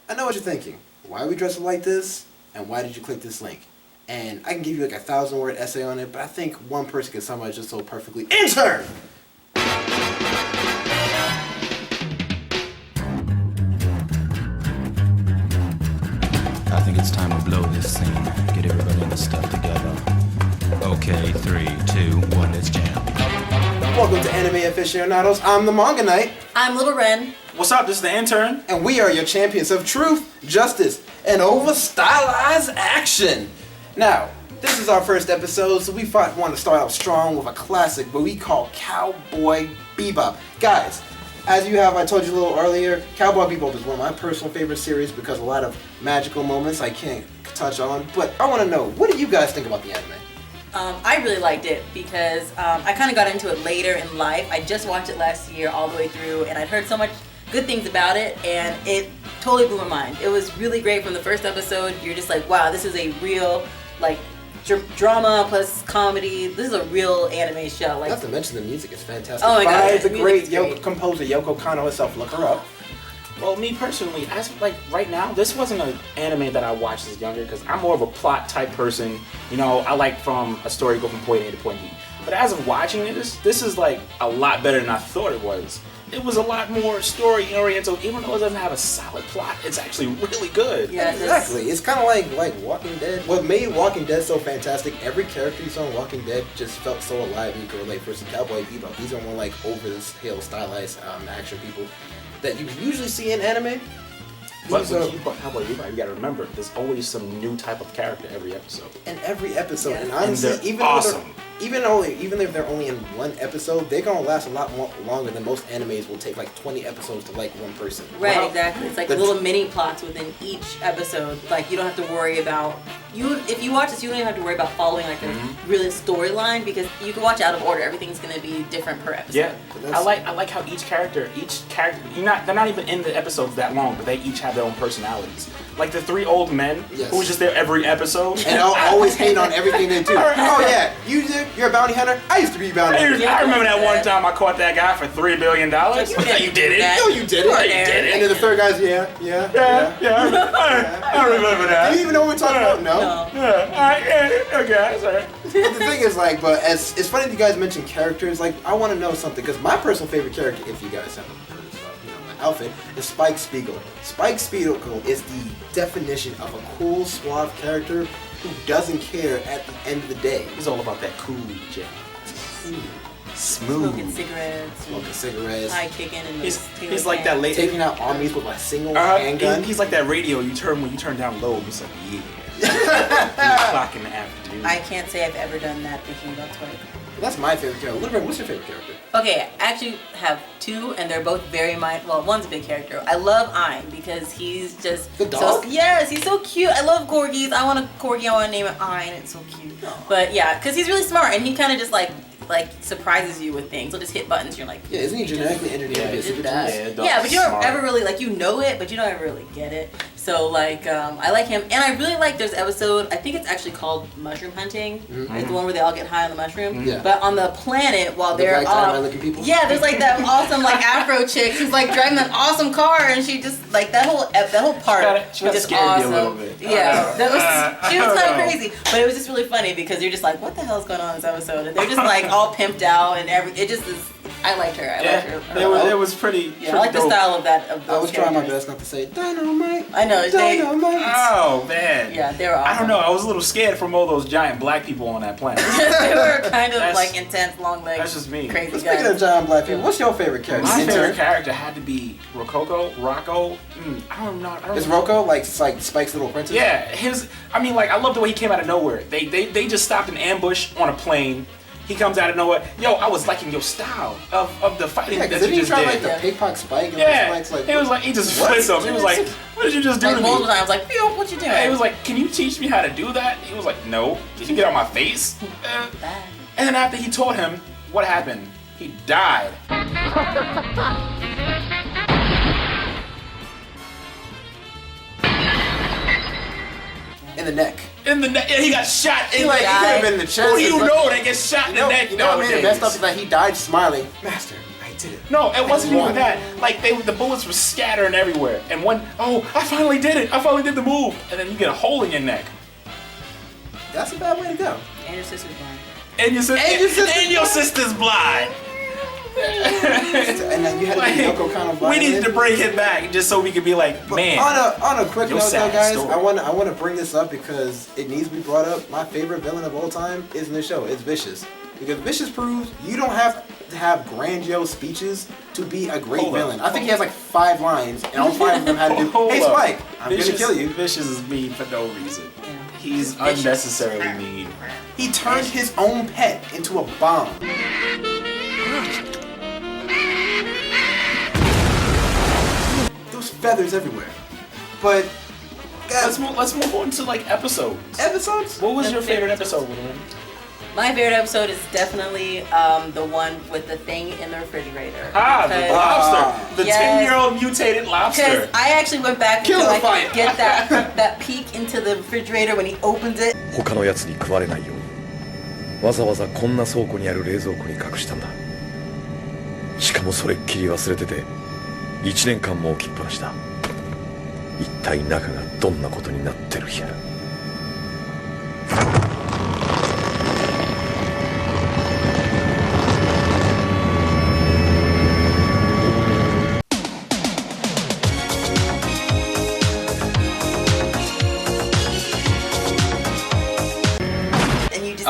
I know what you're thinking. Why are we dressed like this? And why did you click this link? And I can give you like a 1,000-word essay on it, but I think one person can summarize just so perfectly. Intern! I think it's time to blow this scene. Get everybody in the stuff together. Okay, 3, 2, 1, let's jam. Welcome to Anime Aficionados. I'm the Manga Knight. I'm Little Ren. What's up? This is the intern. And we are your champions of truth, justice, and over-stylized action. Now, this is our first episode, so we want to start out strong with a classic, what we call Cowboy Bebop. Guys, as I told you a little earlier, Cowboy Bebop is one of my personal favorite series because a lot of magical moments I can't touch on. But I want to know, what do you guys think about the anime? I really liked it because I kind of got into it later in life. I just watched it last year all the way through, and I'd heard so much good things about it, and it totally blew my mind. It was really great from the first episode. You're just like, wow, this is a real, like, drama plus comedy. This is a real anime show. Like, not to mention the music is fantastic. Oh my god, by the great great composer Yoko Kanno herself. Look her up. Well, me personally, as like right now, this wasn't an anime that I watched as younger because I'm more of a plot type person. You know, I like from a story go from point A to point B. But as of watching this is like a lot better than I thought it was. It was a lot more story oriented. Even though it doesn't have a solid plot, it's actually really good. Yeah, exactly. It's kind of like Walking Dead. What made Walking Dead so fantastic? Every character you saw in Walking Dead just felt so alive and you could relate. Versus Cowboy Bebop, these are more like over-the-hill stylized action people that you usually see in anime. But when you Cowboy Bebop, you gotta remember, there's always some new type of character every episode. In every episode, yeah. And honestly, and even if they're only in one episode, they're gonna last a lot longer than most animes will take like 20 episodes to like one person. right, exactly. It's like little mini plots within each episode. Like, you don't have to worry about if you watch this, you don't even have to worry about following like a really storyline because you can watch it out of order. Everything's gonna be different per episode. Yeah, I like how each character, they're not even in the episodes that long, but they each have their own personalities. Like the 3 old men who was just there every episode. And always hate on everything they do. Oh yeah, you're a bounty hunter? I used to be a bounty hunter. I remember that one time I caught that guy for $3 billion. Like, you did it. No, you did it. No, you did it. And then the third guy's, yeah. I remember that. Do you even know what we're talking about? No. Yeah, okay, sorry. But the thing is, like, but as it's funny that you guys mentioned characters. Like, I want to know something because my personal favorite character, if you guys haven't heard of my outfit, is Spike Spiegel. Spike Spiegel is the definition of a cool, suave character who doesn't care at the end of the day. He's all about that cool jazz. Smooth. Smoking cigarettes. High kicking and he's like that lady taking out armies with a single handgun. He's like that radio when you turn down low. He's like, yeah. O'clock in the afternoon. I can't say I've ever done that thinking about Twilight. That's my favorite character. Little Red, what's your favorite character? Okay, I actually have 2, and they're both very well, one's a big character. I love Ein because he's just the dog. Yes, he's so cute. I love corgis. I want a corgi. I want to name it Ein. It's so cute. Aww. But yeah, because he's really smart, and he kind of just like surprises you with things. He'll just hit buttons. You're like, yeah, isn't he genetically engineered to be that? Yeah, but you don't ever really you know it, but you don't ever really get it. So like, I like him, and I really like this episode. I think it's actually called Mushroom Hunting. Mm-hmm. It's the one where they all get high on the mushroom. Mm-hmm. Yeah. But on the planet, while they're off, yeah, there's like that awesome like Afro chick who's like driving that awesome car, and she just like that whole part was just awesome. A little bit. Yeah, she was kind of crazy, but it was just really funny because you're just like, what the hell's going on in this episode? And they're just like all pimped out and it just is. I liked her. I liked her. It was pretty. Yeah, I like the style of that. Of those I was trying my best not to say dynamite. I know. Dynamite. Oh man. Yeah, they were awesome. I don't know. I was a little scared from all those giant black people on that planet. They were kind of like intense, long legs. That's just me. Crazy guys. Speaking of giant black people, what's your favorite character? My favorite character had to be Rocco. I don't know. Is Rocco like Spike's little princess? Yeah, I love the way he came out of nowhere. They just stopped an ambush on a plane. He comes out of nowhere. Yo, I was liking your style of the fighting that you just did. Like the pickpock Spike? And Spike's like, it was like he just flipped him. He was like, "What did you just do to me?" Multiple times, like, "Yo, what you doing?" He was like, "Can you teach me how to do that?" He was like, "No." Did you get on my face? And then after he taught him, what happened? He died. In the neck. Yeah, he got shot. He could have been in the chest. Who do you know that gets shot in the neck? You know what made it messed up is that he died smiling. Master, I did it. No, it wasn't even that. Like the bullets were scattering everywhere, and I finally did it. I finally did the move, and then you get a hole in your neck. That's a bad way to go. And your sister's blind. And your sister's blind. And then you had to be Yoko kind of blind. We needed to bring him back just so we could be like, man. On a quick note, though, guys, story. I want to bring this up because it needs to be brought up. My favorite villain of all time is in the show. It's Vicious. Because Vicious proves you don't have to have grandiose speeches to be a great villain. I think he has like 5 lines, and all 5 of them had to do, hey Spike, I'm gonna kill you. Vicious is mean for no reason. Yeah. He's unnecessarily mean. He turned his own pet into a bomb. Those feathers everywhere. But guys, Let's move on to like episodes. Episodes? What was your favorite episode, William? My favorite episode is definitely the one with the thing in the refrigerator. The lobster. The Yes. 10-year-old mutated Because lobster. I actually went back Kill until the I fire. could get that peek into the refrigerator when he opens it. 他のやつに食われないようにわざわざこんな倉庫にある冷蔵庫に隠したんだしかもそれっきり忘れてて1年間も置きっぱなしだ一体中がどんなことになってるやら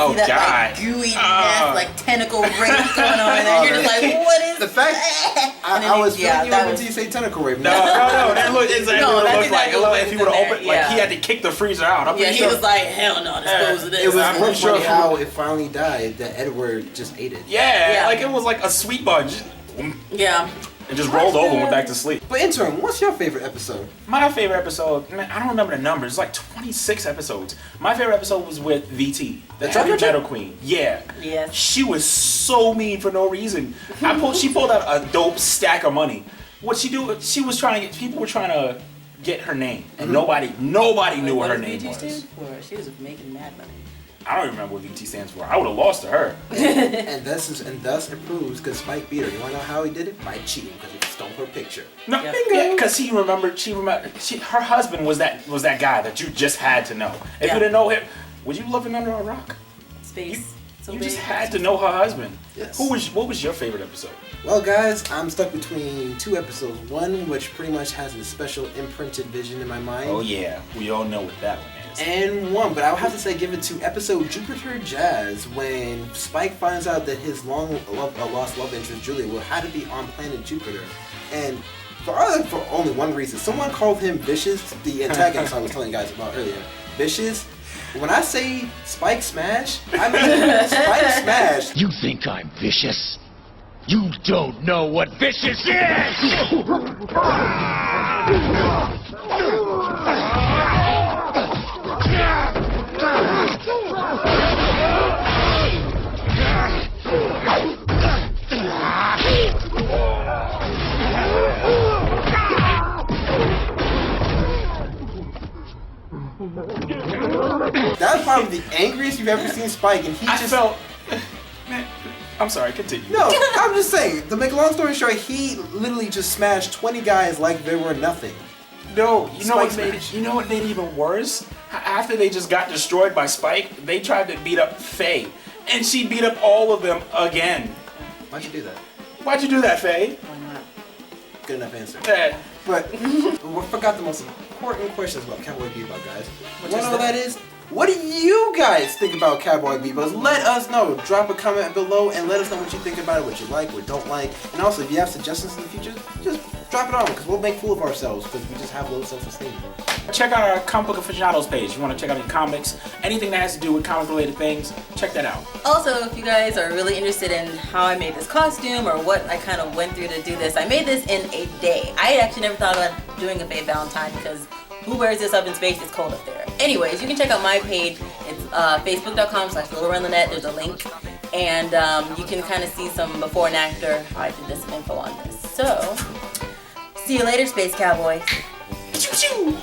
Oh, that God. like gooey mess, like tentacle rape going on in there. You're just like, what is the fact that? I was yeah, thinking until you say tentacle rape. No. That looked exactly No, what it that's looked like. exactly what If he would have was in opened, there, like he had to kick the freezer out. I'm Yeah, pretty he sure. was like, hell no, dispose of this. It was I'm pretty sure funny if how it finally died that Edward just ate it. Yeah, Yeah. like it was like a sweet bunch. Yeah. And just rolled over and went back to sleep. But intern, what's your favorite episode? My favorite episode, man, I don't remember the numbers. It's like 26 episodes. My favorite episode was with VT, the trucker heavy chick? metal queen. Yeah. Yes. She was so mean for no reason. She pulled out a dope stack of money. What she do? She was trying to get people were trying to get her name, and nobody knew what her name was. Stand for? She was making mad money. I don't even remember what VT stands for. I would have lost to her. and thus it proves because Spike beat her. You wanna know how he did it? By cheating, because he stole her picture. No, Yep. because her husband was that guy that you just had to know. If Yeah. you didn't know him, would you living under a rock? Space. You just had to know her husband. Yes. What was your favorite episode? Well, guys, I'm stuck between 2 episodes. One, which pretty much has a special imprinted vision in my mind. Oh yeah, we all know what that one is. And one, but I would have to say give it to episode Jupiter Jazz when Spike finds out that his lost love interest Julia will have to be on planet Jupiter. And for only one reason, someone called him Vicious, the antagonist I was telling you guys about earlier. Vicious. When I say Spike Smash, I mean Spike Smash. You think I'm vicious? You don't know what vicious is! That's probably the angriest you've ever seen Spike, and I felt. Man, I'm sorry. Continue. No, I'm just saying. To make a long story short, he literally just smashed 20 guys like they were nothing. No, you know what Spike made smash. you know what made it even worse? After they just got destroyed by Spike, they tried to beat up Faye, and she beat up all of them again. Why'd you do that? Why'd you do that, Faye? Why not? Good enough answer. Eh, But we forgot the most important questions about Cowboy Bebop, guys. Which You is know what that is? What do you guys think about Cowboy Bebop? Let us know. Drop a comment below and let us know what you think about it, what you like, what you don't like. And also, if you have suggestions in the future, just drop it on, because we'll make fool of ourselves, because we just have low self-esteem. check out our Comic Book Aficionados page. If you want to check out any comics, anything that has to do with comic-related things, check that out. Also, if you guys are really interested in how I made this costume or what I kind of went through to do this, I made this in a day. I had actually never thought about doing a Faye Valentine because who wears this up in space? It's cold up there. Anyways, you can check out my page. It's facebook.com/littlerunthenet. There's a link. And you can kind of see some before and after how I did this info on this. So, see you later, Space Cowboys. Choo-choo!